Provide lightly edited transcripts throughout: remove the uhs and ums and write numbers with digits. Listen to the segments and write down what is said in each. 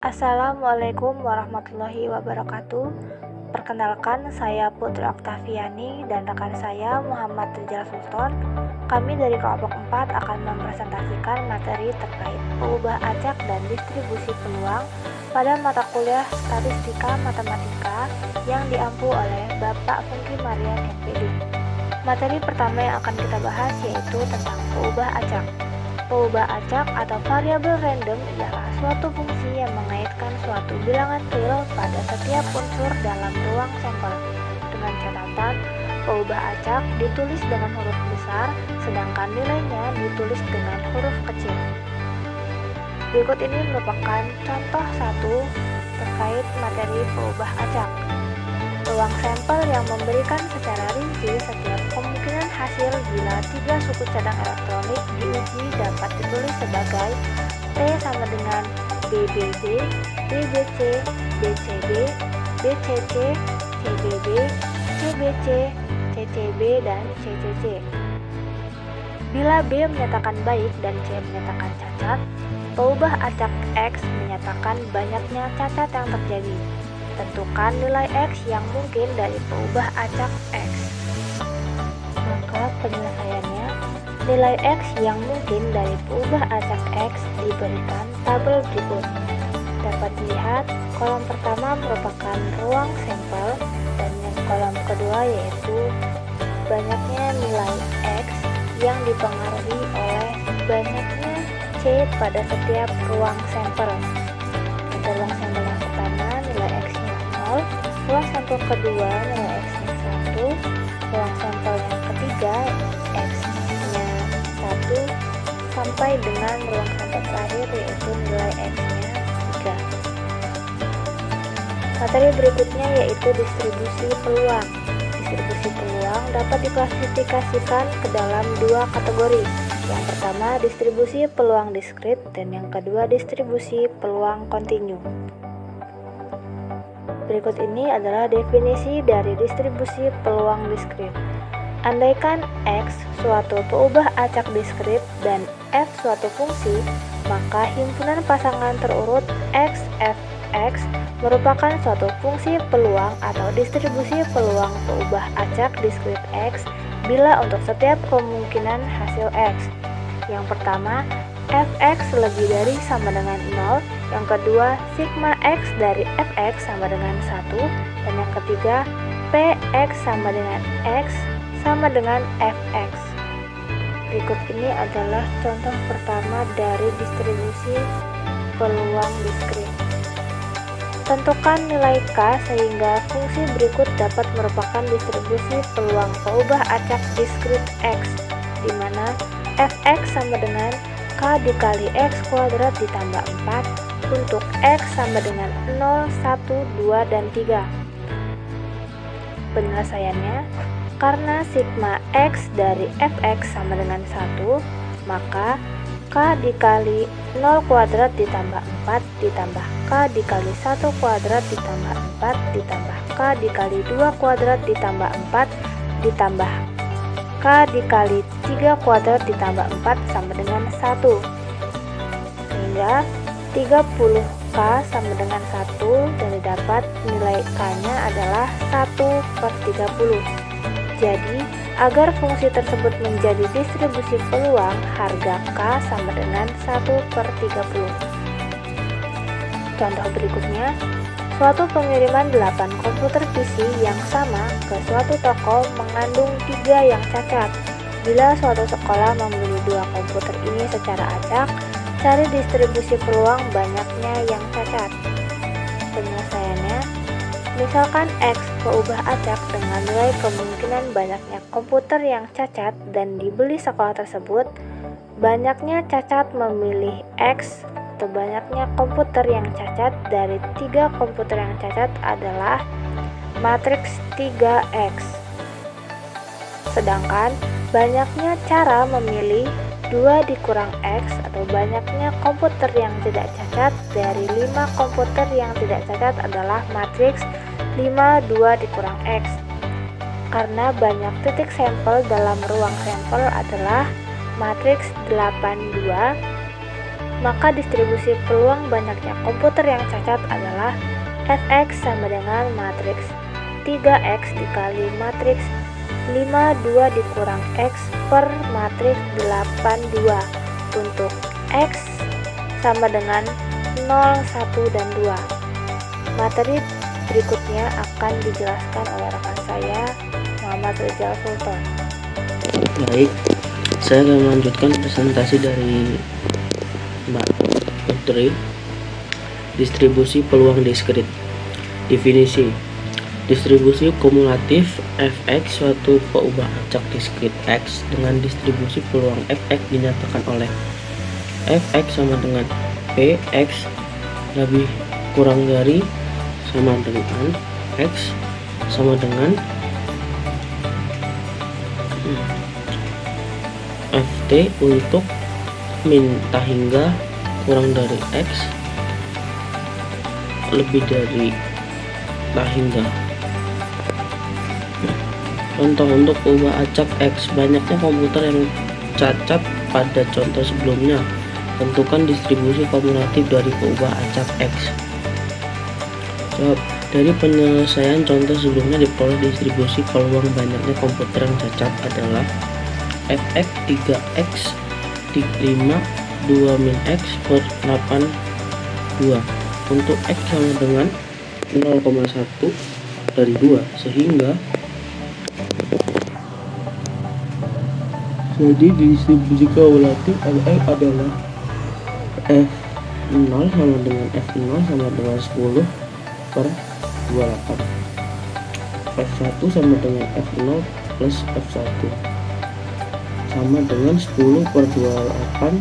Assalamualaikum warahmatullahi wabarakatuh. Perkenalkan, saya Putri Oktaviani dan rekan saya Muhammad Rizal Sultan. Kami dari kelompok 4 akan mempresentasikan materi terkait pengubah acak dan distribusi peluang pada mata kuliah Statistika Matematika yang diampu oleh Bapak Fungki Marian MPD. Materi pertama yang akan kita bahas yaitu tentang pengubah acak. Pengubah acak atau variabel random ialah suatu fungsi yang mengaitkan suatu bilangan real pada setiap unsur dalam ruang sampel. Dengan catatan, pengubah acak ditulis dengan huruf besar, sedangkan nilainya ditulis dengan huruf kecil. Berikut ini merupakan contoh satu terkait materi pengubah acak. Ruang sampel yang memberikan secara rinci setiap kemungkinan hasil bila 3 suku cadang elektronik diuji dapat ditulis sebagai P sama dengan BBB, BBC, BCB, BCC, CBB, CBC, CCB, dan CCC. Bila B menyatakan baik dan C menyatakan cacat, pengubah acak X menyatakan banyaknya cacat yang terjadi. Tentukan nilai X yang mungkin dari pengubah acak X. Maka penyelesaiannya, nilai X yang mungkin dari pengubah acak X diberikan tabel berikut. Dapat dilihat, kolom pertama merupakan ruang sampel dan yang kolom kedua yaitu banyaknya nilai X yang dipengaruhi oleh banyaknya C pada setiap ruang sampel. Pada ruang sampel yang pertama, nilai X-nya 0, ruang sampel kedua nilai X-nya 1, ruang sampel yang ketiga X-nya 1, sampai dengan ruang sampel terakhir yaitu nilai X-nya 3. Materi berikutnya yaitu distribusi peluang. Distribusi peluang dapat diklasifikasikan ke dalam dua kategori. Yang pertama, distribusi peluang diskrit, dan yang kedua, distribusi peluang kontinu. Berikut ini adalah definisi dari distribusi peluang diskrit. Andaikan X suatu pengubah acak diskrit dan F suatu fungsi, maka himpunan pasangan terurut X, F, X merupakan suatu fungsi peluang atau distribusi peluang pengubah acak diskrit X bila untuk setiap kemungkinan hasil X. Yang pertama, Fx lebih dari sama dengan 0, yang kedua sigma X dari Fx sama dengan 1, dan yang ketiga Px sama dengan X sama dengan Fx. Berikut ini adalah contoh pertama dari distribusi peluang diskrit. Tentukan nilai K sehingga fungsi berikut dapat merupakan distribusi peluang pengubah acak diskrit X, di mana Fx sama dengan K dikali X kuadrat ditambah 4 untuk X sama dengan 0, 1, 2, dan 3. Penyelesaiannya, karena sigma X dari Fx sama dengan 1, maka K dikali 0 kuadrat ditambah 4 ditambah K dikali 1 kuadrat ditambah 4 ditambah K dikali 2 kuadrat ditambah 4 ditambah K dikali 3 kuadrat ditambah 4 sama dengan 1. Sehingga 30K sama dengan 1 dan didapat nilai K-nya adalah 1/30. Jadi, agar fungsi tersebut menjadi distribusi peluang, harga K sama dengan 1/30. Contoh berikutnya, suatu pengiriman 8 komputer PC yang sama ke suatu toko mengandung 3 yang cacat. Bila suatu sekolah membeli 2 komputer ini secara acak, cari distribusi peluang banyaknya yang cacat. Penyelesaiannya, misalkan X pengubah acak dengan nilai kemungkinan banyaknya komputer yang cacat dan dibeli sekolah tersebut, banyaknya cacat memilih X atau banyaknya komputer yang cacat dari 3 komputer yang cacat adalah matriks 3X. Sedangkan banyaknya cara memilih 2 dikurang X atau banyaknya komputer yang tidak cacat dari 5 komputer yang tidak cacat adalah matriks 5, 2 dikurang X. Karena banyak titik sampel dalam ruang sampel adalah matriks 8, 2 maka distribusi peluang banyaknya komputer yang cacat adalah Fx sama dengan matriks 3x dikali matriks 52 dikurang x per matriks 82 untuk x sama dengan 0, 1, dan 2. Materi berikutnya akan dijelaskan oleh rekan saya, Muhammad Rizal Sultan. Baik, saya akan melanjutkan presentasi dari Mbak Putri. Distribusi peluang diskrit. Definisi: distribusi kumulatif Fx suatu peubah acak diskrit x dengan distribusi peluang Fx dinyatakan oleh Fx sama dengan Px lebih kurang dari sama dengan x sama dengan Ft untuk min hingga kurang dari x lebih dari hingga. Contoh untuk peubah acak x, banyaknya komputer yang cacat pada contoh sebelumnya. Tentukan distribusi kumulatif dari peubah acak x. Jawab: dari penyelesaian contoh sebelumnya diperoleh distribusi peluang banyaknya komputer yang cacat adalah Fx 3x 5 2 min x per 8 2 untuk x sama dengan 0,1 dari 2, sehingga jadi distribusi kumulatif Fx adalah F0 sama dengan F0 sama dengan 10 per 28, F1 sama dengan F0 plus F1 sama dengan 10 per 28,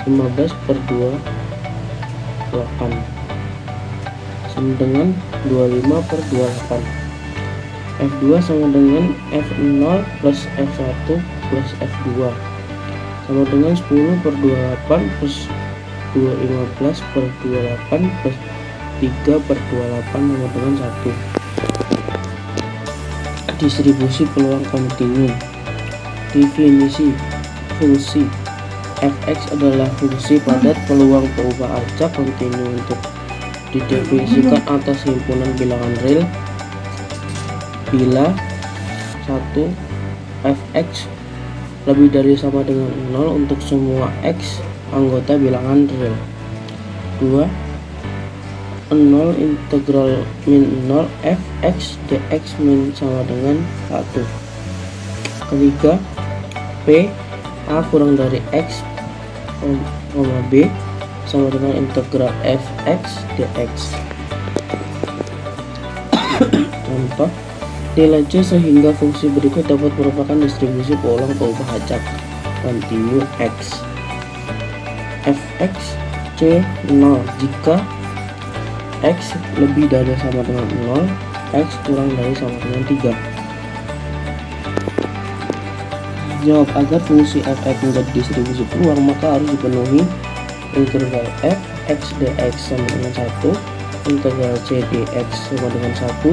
15 per 28 sama dengan 25 per 28. F2 sama dengan F0 plus F1 plus F2 sama dengan 10 per 28 plus 15 per 28 plus 3 per 28 sama dengan 1. Distribusi peluang kontinu. Definisi: fungsi Fx adalah fungsi padat peluang peubah acak kontinu untuk didefinisikan atas himpunan bilangan real bila 1 Fx lebih dari sama dengan 0 untuk semua x anggota bilangan real. 2. 0 integral min 0 Fx dx min sama dengan 1. Ketiga, P A kurang dari x, B sama dengan integral Fx dx. Contoh, nilai C sehingga fungsi berikut dapat merupakan distribusi peluang peubah acak kontinu x. Fx C 0 jika x lebih dari sama dengan 0, x kurang dari sama dengan 3. Jawab: agar fungsi Fx menjadi distribusi peluang maka harus dipenuhi integral f x dx sama dengan 1, integral c dx sama dengan 1,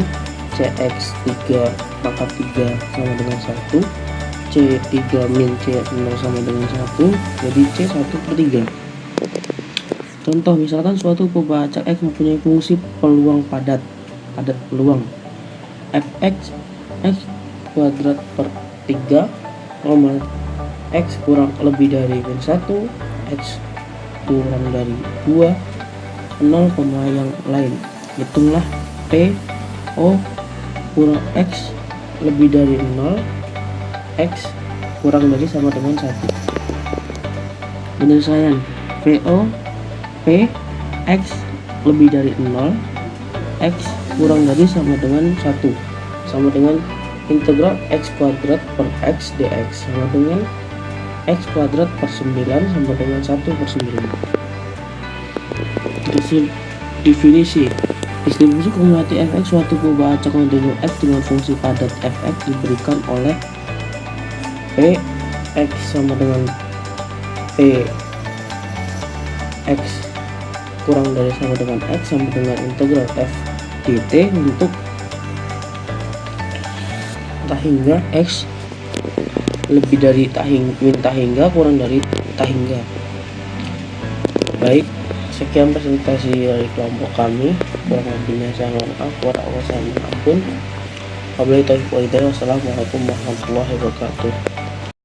cx 3 pangkat 3 sama dengan 1, c3 min c0 sama dengan 1, jadi c1/3. Contoh, misalkan suatu peubah acak x mempunyai fungsi peluang padat peluang Fx x kuadrat per 3, x kurang lebih dari min 1, x kurang dari 2, 0, yang lain. Hitunglah P O kurang x lebih dari 0, x kurang dari sama dengan 1. Penyelesaian: PO P x lebih dari 0, x kurang dari sama dengan 1 sama dengan integral x kuadrat per x dx sama dengan x kuadrat per 9 sama dengan 1 per 9. Definisi: distribusi kumulatif Fx suatu peubah acak kontinu x dengan fungsi padat Fx diberikan oleh P x sama dengan P x kurang dari sama dengan x sama dengan integral f dt untuk hingga x lebih dari min hingga kurang dari hingga. Baik, sekian presentasi dari kelompok kami. Kurang lebihnya saya mohon maaf. Wassalamualaikum warahmatullahi wabarakatuh.